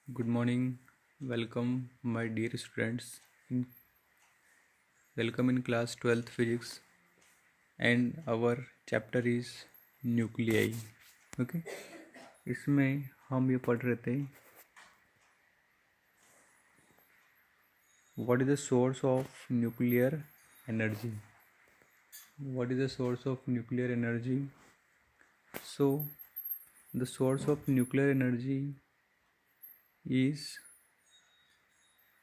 Good morning. Welcome, my dear students. Welcome in class 12th physics, and our chapter is nuclei. Okay. इसमें हम ये पढ़ रहे थे what is the source of nuclear energy. What is the source of nuclear energy? So, the source of nuclear energy is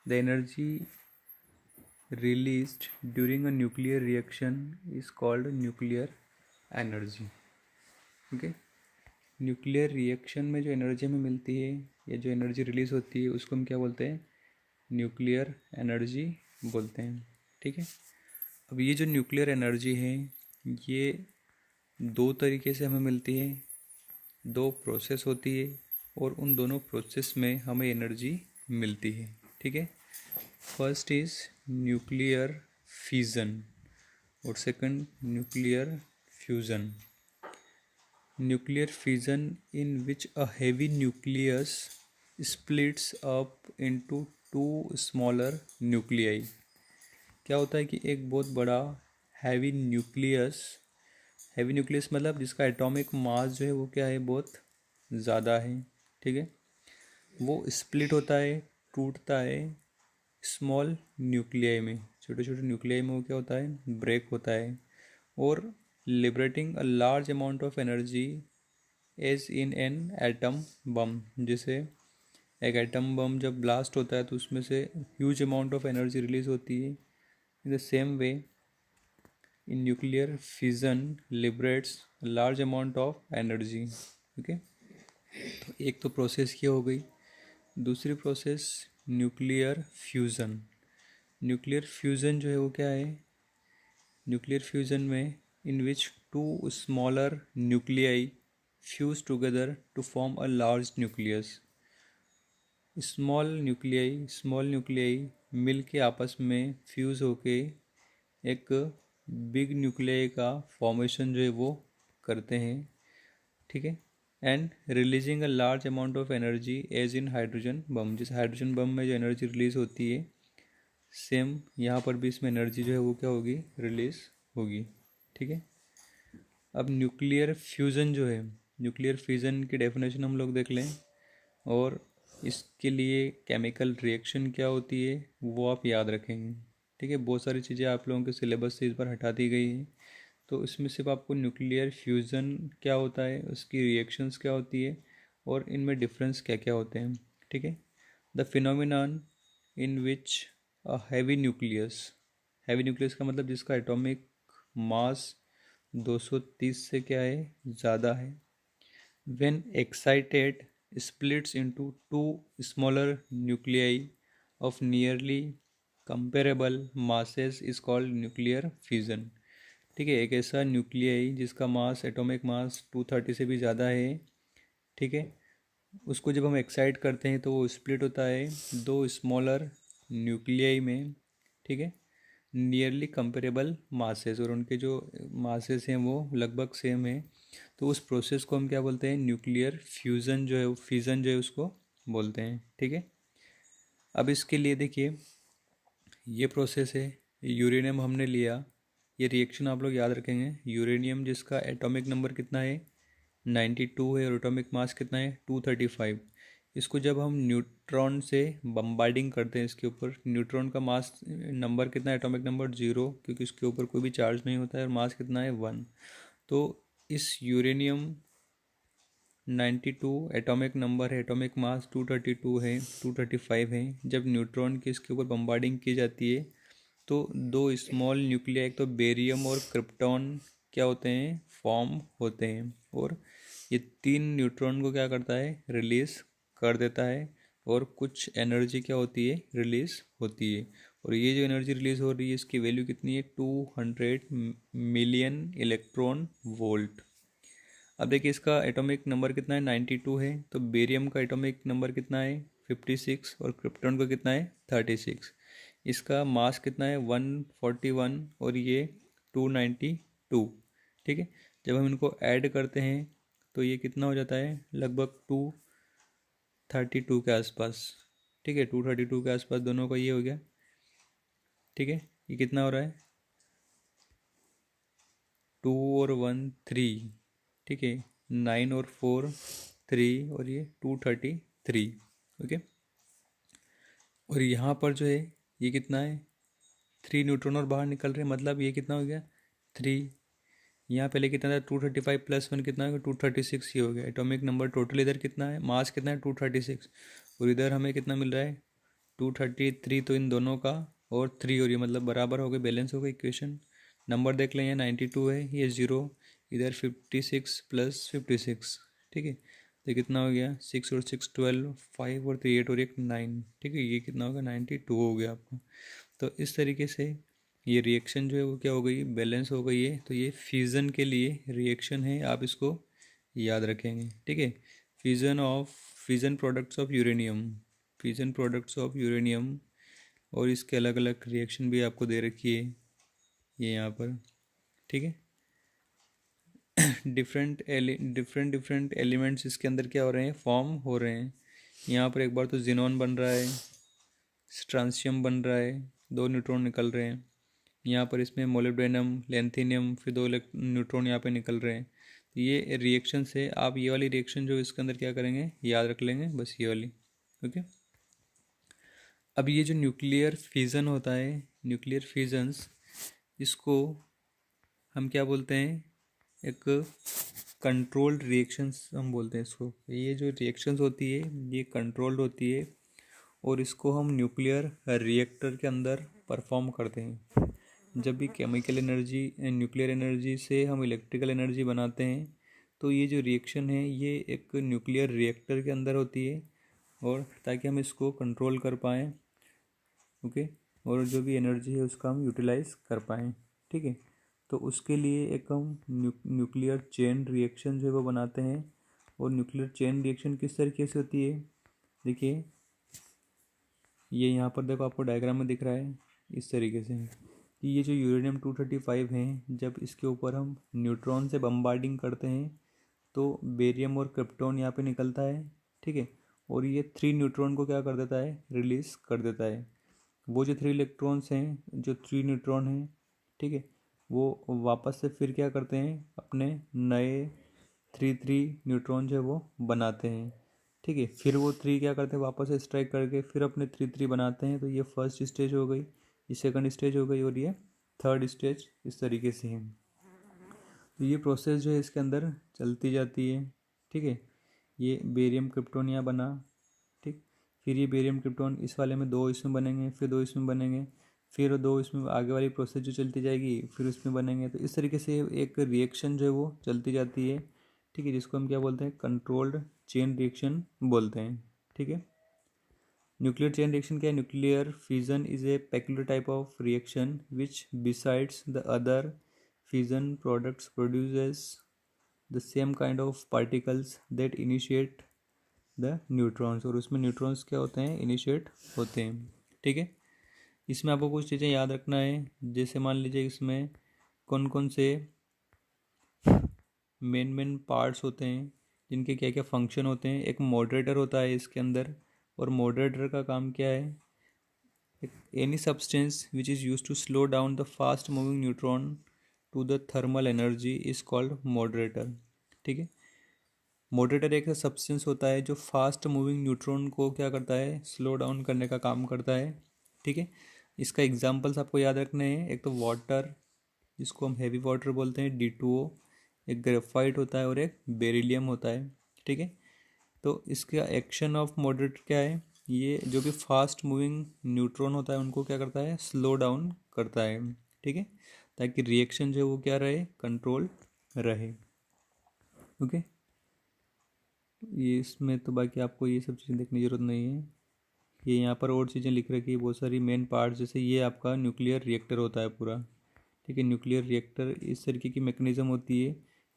the energy released during a nuclear reaction is called nuclear energy. Okay. Nuclear reaction में जो energy हमें मिलती है या जो energy release होती है उसको हम क्या बोलते हैं? न्यूक्लियर एनर्जी बोलते हैं। ठीक है। अब ये जो न्यूक्लियर एनर्जी है ये दो तरीके से हमें मिलती है, दो प्रोसेस होती है और उन दोनों प्रोसेस में हमें एनर्जी मिलती है। ठीक है। फर्स्ट इज न्यूक्लियर फिजन और second nuclear fusion. Nuclear fission, in which a heavy nucleus splits up into two smaller nuclei. क्या होता है कि एक बहुत बड़ा हैवी न्यूक्लियस मतलब जिसका एटॉमिक मास जो है वो क्या है, बहुत ज़्यादा है। ठीक है। वो स्प्लिट होता है, टूटता है स्मॉल न्यूक्लियाई में, छोटे छोटे न्यूक्लियाई में वो क्या होता है, ब्रेक होता है और liberating a large amount of energy as in an atom bomb. जैसे एक एटम बम जब ब्लास्ट होता है तो उसमें से huge amount of energy release होती है। In the same way in nuclear fission liberates large amount of energy. Okay. तो एक तो प्रोसेस क्या हो गई। दूसरी process nuclear fusion. Nuclear fusion जो है वो क्या है, न्यूक्लियर फ्यूज़न में in which two smaller nuclei fuse together to form a large nucleus. Small nuclei मिल के आपस में फ्यूज़ होके एक बिग न्यूक्लियाई का फॉर्मेशन जो है वो करते हैं। ठीक है। And releasing a large amount of energy as in hydrogen bomb. जिस हाइड्रोजन बम में जो एनर्जी रिलीज होती है सेम यहाँ पर भी इसमें एनर्जी जो है वो क्या होगी, रिलीज होगी। ठीक है। अब न्यूक्लियर फ्यूज़न जो है, न्यूक्लियर फ्यूज़न की डेफिनेशन हम लोग देख लें और इसके लिए केमिकल रिएक्शन क्या होती है वो आप याद रखेंगे। ठीक है। बहुत सारी चीज़ें आप लोगों के सिलेबस से इस बार हटा दी गई हैं, तो इसमें सिर्फ आपको न्यूक्लियर फ्यूज़न क्या होता है, उसकी रिएक्शंस क्या होती है और इनमें डिफरेंस क्या क्या होते हैं। ठीक है। The phenomenon in which a heavy nucleus का मतलब जिसका एटॉमिक मास 230 से क्या है, ज़्यादा है, when excited splits into two smaller nuclei of nearly comparable masses is called nuclear fission. ठीक है। एक ऐसा न्यूक्लियाई जिसका मास एटॉमिक मास 230 से भी ज़्यादा है। ठीक है। उसको जब हम एक्साइट करते हैं तो वो स्प्लिट होता है दो स्मॉलर न्यूक्लियाई में। ठीक है। नियरली कंपेरेबल मासेस और उनके जो मासेस हैं वो लगभग सेम है, तो उस प्रोसेस को हम क्या बोलते हैं, न्यूक्लियर फ्यूज़न जो है, फिज़न जो है उसको बोलते हैं। ठीक है। अब इसके लिए देखिए ये प्रोसेस है, यूरेनियम हमने लिया, ये रिएक्शन आप लोग याद रखेंगे। यूरेनियम जिसका एटॉमिक नंबर कितना है, 92 है और एटॉमिक मास कितना है, 235। इसको जब हम न्यूट्रॉन से बम्बार्डिंग करते हैं इसके ऊपर, न्यूट्रॉन का मास नंबर कितना है, एटॉमिक नंबर 0, क्योंकि इसके ऊपर कोई भी चार्ज नहीं होता है और मास कितना है, 1। तो इस यूरेनियम 92 एटॉमिक नंबर है, एटॉमिक मास 232 है, 235 है, जब न्यूट्रॉन की इसके ऊपर बम्बार्डिंग की जाती है तो दो स्मॉल न्यूक्लिया, एक तो बेरियम और क्रिप्टॉन क्या होते हैं, फॉर्म होते हैं और ये तीन न्यूट्रॉन को क्या करता है, रिलीज कर देता है और कुछ एनर्जी क्या होती है, रिलीज होती है। और ये जो एनर्जी रिलीज हो रही है इसकी वैल्यू कितनी है, 200 मिलियन इलेक्ट्रॉन वोल्ट। अब देखिए इसका एटॉमिक नंबर कितना है, 92 है, तो बेरियम का एटॉमिक नंबर कितना है, 56 और क्रिप्टॉन का कितना है, 36। इसका मास कितना है, 141 और ये 292। ठीक है। जब हम इनको ऐड करते हैं तो ये कितना हो जाता है, लगभग 232 के आसपास, ठीक है, 232 के आसपास दोनों का ये हो गया, ठीक है। ये कितना हो रहा है, 2 और 1 3, ठीक है, 9 और 4 3, और ये 233, ओके। और यहाँ पर जो है ये कितना है, 3 न्यूट्रॉन और बाहर निकल रहे हैं, मतलब ये कितना हो गया 3। यहाँ पहले कितना था, 235 प्लस 1 कितना है, 236 ही हो गया। एटॉमिक नंबर टोटल इधर कितना है, मास कितना है 236, और इधर हमें कितना मिल रहा है 233। तो इन दोनों का और 3 और ये मतलब बराबर हो गए, बैलेंस हो गए इक्वेशन। नंबर देख लें, यहाँ 92 है, ये 0, इधर 56 प्लस 56, ठीक है। तो ये कितना हो गया, 6 और 6 12, 5 और 3 8 और 1 9, ठीक है। ये कितना होगा 92 हो गया आपका। तो इस तरीके से ये रिएक्शन जो है वो क्या हो गई, बैलेंस हो गई है। तो ये फ्यूज़न के लिए रिएक्शन है, आप इसको याद रखेंगे, ठीक है। Fusion products of uranium, fusion products of uranium, और इसके अलग अलग रिएक्शन भी आपको दे रखी है ये यहाँ पर, ठीक है। डिफरेंट डिफरेंट एलिमेंट्स इसके अंदर क्या हो रहे हैं, फॉर्म हो रहे हैं। यहाँ पर एक बार तो जिनोन बन रहा है, स्ट्रांसियम बन रहा है, 2 न्यूट्रॉन निकल रहे हैं। यहाँ पर इसमें मोलिब्डेनम, लेंथिनियम, फिर 2 न्यूट्रॉन यहाँ पे निकल रहे हैं। तो ये रिएक्शन से आप ये वाली रिएक्शन जो इसके अंदर क्या करेंगे, याद रख लेंगे, बस ये वाली, ओके। अब ये जो न्यूक्लियर फिजन होता है, न्यूक्लियर फिजन्स, इसको हम क्या बोलते हैं, एक कंट्रोल्ड रिएक्शंस हम बोलते हैं इसको। ये जो रिएक्शंस होती है ये कंट्रोल्ड होती है, और इसको हम न्यूक्लियर रिएक्टर के अंदर परफॉर्म करते हैं। जब भी केमिकल एनर्जी, न्यूक्लियर एनर्जी से हम इलेक्ट्रिकल एनर्जी बनाते हैं, तो ये जो रिएक्शन है ये एक न्यूक्लियर रिएक्टर के अंदर होती है, और ताकि हम इसको कंट्रोल कर पाएँ, ओके, और जो भी एनर्जी है उसका हम यूटिलाइज कर पाएँ, ठीक है। तो उसके लिए एक हम न्यूक्लियर चेन रिएक्शन जो है वो बनाते हैं। और न्यूक्लियर चेन रिएक्शन किस तरीके से होती है, देखिए ये यहाँ पर देखो, आपको डायग्राम में दिख रहा है इस तरीके से कि ये जो यूरेनियम 235 हैं, जब इसके ऊपर हम न्यूट्रॉन से बम्बार्डिंग करते हैं तो बेरियम और क्रिप्टॉन यहाँ पे निकलता है, ठीक है। और ये 3 न्यूट्रॉन को क्या कर देता है, रिलीज़ कर देता है। वो जो 3 इलेक्ट्रॉन्स हैं, जो 3 न्यूट्रॉन हैं, ठीक है, वो वापस से फिर क्या करते हैं, अपने नए 3 न्यूट्रॉन जो है वो बनाते हैं, ठीक है। फिर वो 3 क्या करते हैं, वापस से स्ट्राइक करके फिर अपने 3 बनाते हैं। तो ये फर्स्ट स्टेज हो गई, ये सेकंड स्टेज हो गई, और ये थर्ड स्टेज, इस तरीके से है। तो ये प्रोसेस जो है इसके अंदर चलती जाती है, ठीक है। ये बेरियम क्रिप्टॉन यहाँ बना, ठीक। फिर ये बेरियम क्रिप्टॉन इस वाले में 2 इसमें बनेंगे, फिर 2 इसमें बनेंगे, फिर 2 इसमें, आगे वाली प्रोसेस जो चलती जाएगी फिर उसमें बनेंगे। तो इस तरीके से एक रिएक्शन जो है वो चलती जाती है, ठीक है, जिसको हम क्या बोलते हैं, कंट्रोल्ड चेन रिएक्शन बोलते हैं, ठीक है। न्यूक्लियर चेन रिएक्शन क्या है, nuclear fission is a peculiar type of reaction which besides the other fission products produces the same kind of particles that initiate the neutrons, और उसमें न्यूट्रॉन्स क्या होते हैं, इनिशिएट होते हैं, ठीक है। इसमें आपको कुछ चीज़ें याद रखना है, जैसे मान लीजिए इसमें कौन कौन से मेन पार्ट्स होते हैं, जिनके क्या क्या फंक्शन होते हैं। एक मॉडरेटर होता है इसके अंदर, और मॉडरेटर का काम क्या है, any substance which is used to slow down the fast moving neutron to the thermal energy is called moderator, ठीक है। मॉडरेटर एक सब्सटेंस होता है जो फास्ट मूविंग न्यूट्रॉन को क्या करता है, स्लो डाउन करने का काम करता है, ठीक है। इसका एग्जांपल्स आपको याद रखने हैं, एक तो वाटर जिसको हम हैवी वाटर बोलते हैं D2O, एक ग्रेफाइट होता है, और एक बेरिलियम होता है, ठीक है। तो इसका एक्शन ऑफ मॉडरेटर क्या है, ये जो भी फास्ट मूविंग न्यूट्रॉन होता है उनको क्या करता है, स्लो डाउन करता है, ठीक है, ताकि रिएक्शन जो है वो क्या रहे, कंट्रोल रहे, ओके। ये इसमें तो बाकी आपको ये सब चीज़ें देखने की ज़रूरत नहीं है। ये यहाँ पर और चीज़ें लिख रखी है बहुत सारी मेन पार्ट, जैसे ये आपका न्यूक्लियर रिएक्टर होता है पूरा, ठीक है। न्यूक्लियर रिएक्टर इस तरीके की मैकेनिज्म होती है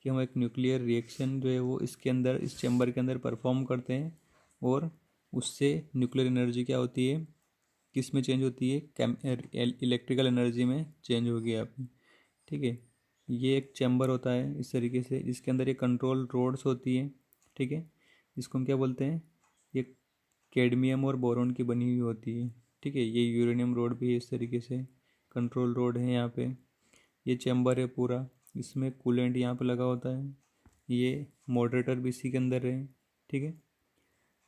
कि हम एक न्यूक्लियर रिएक्शन जो है वो इसके अंदर, इस चैम्बर के अंदर परफॉर्म करते हैं, और उससे न्यूक्लियर एनर्जी क्या होती है, किस में चेंज होती है, इलेक्ट्रिकल एनर्जी में चेंज होगी आपकी, ठीक है। ये एक चैम्बर होता है इस तरीके से, जिसके अंदर ये कंट्रोल रोड्स होती है, ठीक है। इसको हम क्या बोलते हैं, ये कैडमियम और बोरॉन की बनी हुई होती है। ठीक है, ये यूरेनियम रोड भी है इस तरीके से, कंट्रोल रोड है यहाँ पे। ये चैम्बर है पूरा, इसमें कूलेंट यहाँ पे लगा होता है। ये मॉडरेटर भी इसी के अंदर है। ठीक है,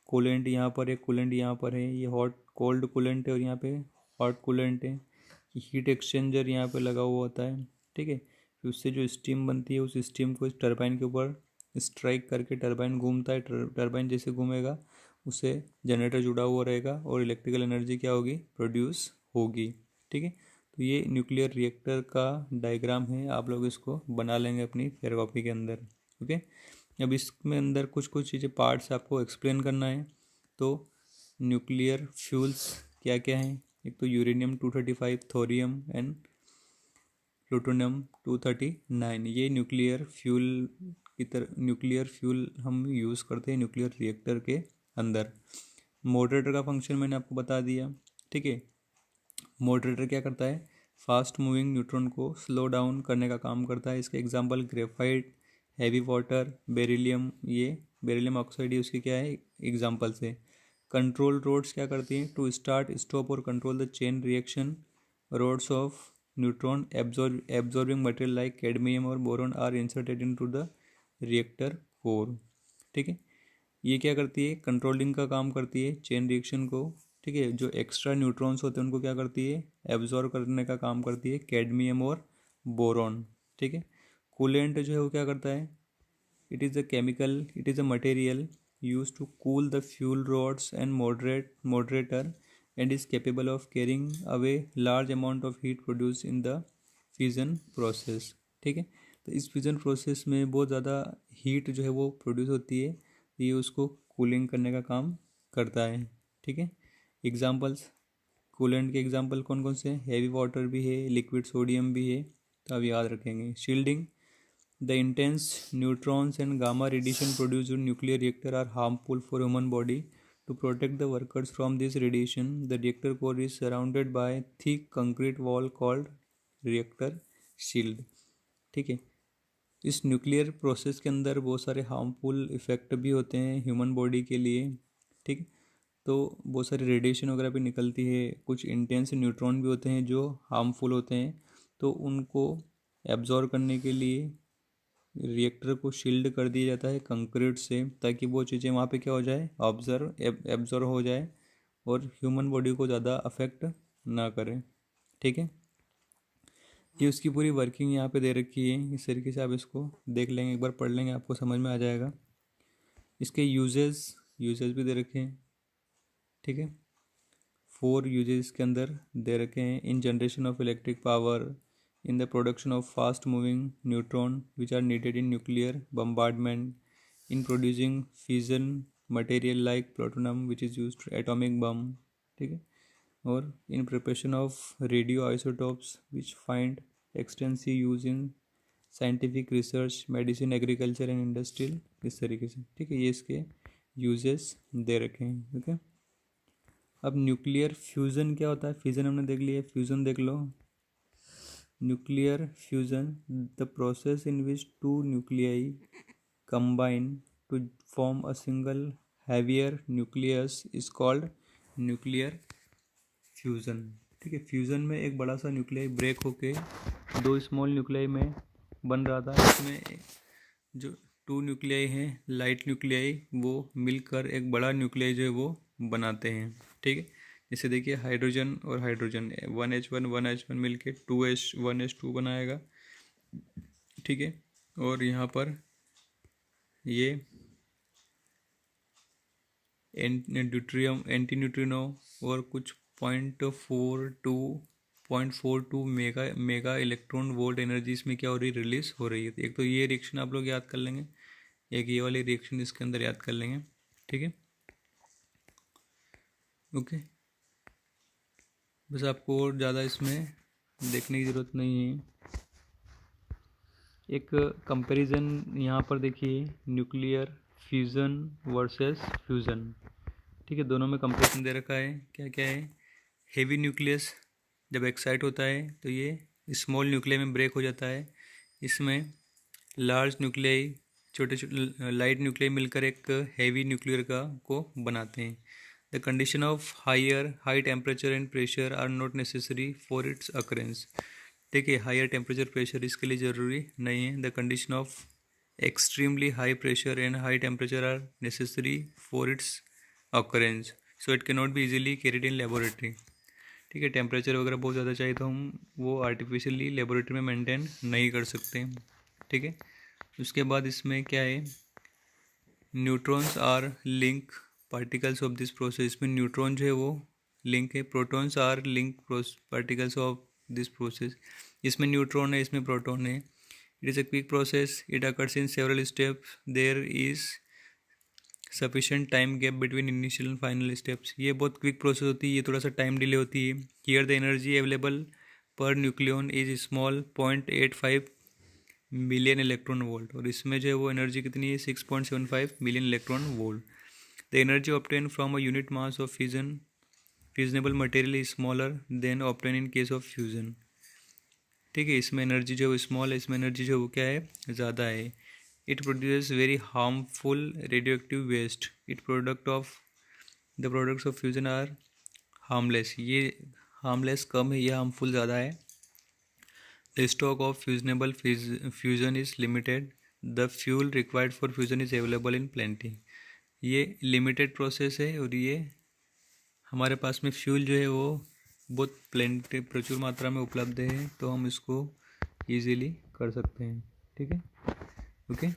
कूलेंट यहाँ पर है, कूलेंट यहाँ पर है। ये हॉट कोल्ड कूलेंट है और यहाँ पे हॉट कूलेंट है। हीट एक्सचेंजर यहाँ पे लगा हुआ होता है। ठीक है, फिर उससे जो स्टीम बनती है उस स्टीम को इस टरबाइन के ऊपर स्ट्राइक करके टरबाइन घूमता है। टरबाइन जैसे घूमेगा उससे जनरेटर जुड़ा हुआ रहेगा और इलेक्ट्रिकल एनर्जी क्या होगी, प्रोड्यूस होगी। ठीक है, तो ये न्यूक्लियर रिएक्टर का डायग्राम है, आप लोग इसको बना लेंगे अपनी फेयर कॉपी के अंदर। ओके, अब इसमें अंदर कुछ कुछ चीज़ें पार्ट्स आपको एक्सप्लेन करना है। तो न्यूक्लियर फ्यूल्स क्या क्या हैं, एक तो यूरेनियम 235, थोरियम एंड प्लूटोनियम 239, ये न्यूक्लियर फ्यूल की तरह न्यूक्लियर फ्यूल हम यूज़ करते हैं न्यूक्लियर रिएक्टर के अंदर। मॉडरेटर का फंक्शन मैंने आपको बता दिया। ठीक है, मॉडरेटर क्या करता है, फास्ट मूविंग न्यूट्रॉन को स्लो डाउन करने का काम करता है। इसके example graphite, heavy water, beryllium, ये बेरिलियम ऑक्साइड, ये उसके क्या है एग्जांपल्स है। कंट्रोल रोड्स क्या करती हैं, टू स्टार्ट, स्टॉप और control the chain reaction. Rods of neutron absorbing material like cadmium और boron are inserted into the reactor core. ठीक है, ये क्या करती है, कंट्रोलिंग का काम करती है चेन रिएक्शन को। ठीक है, जो एक्स्ट्रा न्यूट्रॉन्स होते हैं उनको क्या करती है, एब्जॉर्ब करने का काम करती है कैडमियम और बोरॉन। ठीक है, कूलेंट जो है वो क्या करता है, it is a material use to cool the fuel rods and moderator and is capable of carrying away large amount of heat produced in the fission process। ठीक है, तो इस फ्यूजन प्रोसेस में बहुत ज़्यादा हीट जो है वो प्रोड्यूस होती है, ये उसको कूलिंग करने का काम करता है। ठीक है, एग्जांपल्स, कूलेंट के एग्जांपल कौन कौन से हैं, हैवी वाटर भी है, लिक्विड सोडियम भी है, तो आप याद रखेंगे। Shielding, the intense neutrons and gamma radiation produced in nuclear reactor are harmful for human body. To protect the workers from this radiation, the reactor core is surrounded by thick concrete wall called reactor shield। ठीक है, इस nuclear process के अंदर बहुत सारे harmful effect भी होते हैं ह्यूमन बॉडी के लिए। ठीक, तो बहुत सारी रेडिएशन वगैरह भी निकलती है, कुछ इंटेंस न्यूट्रॉन भी होते हैं जो हार्मफुल होते हैं, तो उनको एब्जॉर्व करने के लिए रिएक्टर को शील्ड कर दिया जाता है कंक्रीट से, ताकि वो चीज़ें वहाँ पे क्या हो जाए, एब्जॉर्व हो जाए और ह्यूमन बॉडी को ज़्यादा अफेक्ट ना करें। ठीक है, ये उसकी पूरी वर्किंग यहाँ पे दे रखी है, इस तरीके से आप इसको देख लेंगे, एक बार पढ़ लेंगे आपको समझ में आ जाएगा। इसके यूजेस भी दे रखे हैं। ठीक है, 4 यूजेस के अंदर दे रखे हैं, इन generation of electric power, in the production of fast moving neutron which are needed in nuclear bombardment, in producing fission material like plutonium which is used for atomic bomb। ठीक है, और in preparation of radioisotopes which find extensive use in scientific research, medicine, agriculture and industrial, इस तरीके से। ठीक है, ये इसके यूजेस दे रखे हैं। ओके, अब न्यूक्लियर फ्यूज़न क्या होता है, फ्यूज़न हमने देख लिया, फ्यूज़न देख लो। Nuclear fusion, the process in which two nuclei combine to form a single heavier nucleus is called nuclear fusion। ठीक है, फ्यूज़न में एक बड़ा सा न्यूक्लियाई ब्रेक होके दो स्मॉल न्यूक्लियाई में बन रहा था। इसमें जो 2 न्यूक्लियाई हैं लाइट न्यूक्लियाई, वो मिलकर एक बड़ा न्यूक्लियाई जो है वो बनाते हैं। ठीक है, जैसे देखिए हाइड्रोजन और हाइड्रोजन 1H1 मिल के 2H1H2 बनाएगा। ठीक है, और यहाँ पर ये एंटी न्यूट्रिनो और कुछ 0.42 मेगा इलेक्ट्रॉन वोल्ट एनर्जी इसमें क्या हो रही, रिलीज हो रही है। एक तो ये रिएक्शन आप लोग याद कर लेंगे, एक ये वाली रिएक्शन इसके अंदर याद कर लेंगे। ठीक है, ओके, बस आपको और ज़्यादा इसमें देखने की ज़रूरत नहीं है। एक कंपैरिजन यहाँ पर देखिए, न्यूक्लियर फ्यूज़न वर्सेस फ्यूज़न। ठीक है, दोनों में कंपैरिजन दे रखा है, क्या क्या है। हेवी न्यूक्लियस जब एक्साइट होता है तो ये स्मॉल न्यूक्लियाई में ब्रेक हो जाता है। इसमें लार्ज छोटे लाइट न्यूक्लियाई मिलकर एक हैवी न्यूक्लियर को बनाते हैं। The condition of high temperature and pressure are not necessary for its occurrence. देखिए हायर टेम्परेचर प्रेशर इसके लिए ज़रूरी नहीं है। The condition of extremely high pressure and high temperature are necessary for its occurrence, so it can not be easily carried in laboratory. ठीक है, temperature वगैरह बहुत ज़्यादा चाहिए तो हम वो आर्टिफिशियली लेबोरेटरी में मेंटेन नहीं कर सकते। ठीक है, उसके बाद इसमें क्या है, neutrons are link particles of this process. इसमें न्यूट्रॉन जो है वो लिंक है, protons are link particles of this process. इसमें न्यूट्रॉन है, इसमें प्रोटॉन है। It is a quick process, it occurs in several steps, there is sufficient time gap between initial and final steps. ये बहुत क्विक प्रोसेस होती है, ये थोड़ा सा टाइम डिले होती है। Here the energy available per nucleon is small 0.85 million electron volt, और इसमें जो है वो एनर्जी कितनी है 6.75 million electron volt. The energy obtain from a unit mass of fusionable material is smaller than obtain in case of fusion. ठीक है, इसमें एनर्जी जो है स्मॉल है, इसमें एनर्जी जो है वो क्या है, ज़्यादा है। It produces very harmful radioactive waste. It the products of fusion are harmless. ये हार्मलेस कम है, ये हार्मफुल ज़्यादा है। The stock of fusionable fusion is limited. The fuel required for fusion is available in plenty. ये limited process है और ये हमारे पास में फ्यूल जो है वो बहुत प्रचुर मात्रा में उपलब्ध है, तो हम इसको ईजीली कर सकते हैं। ठीक है, ओके।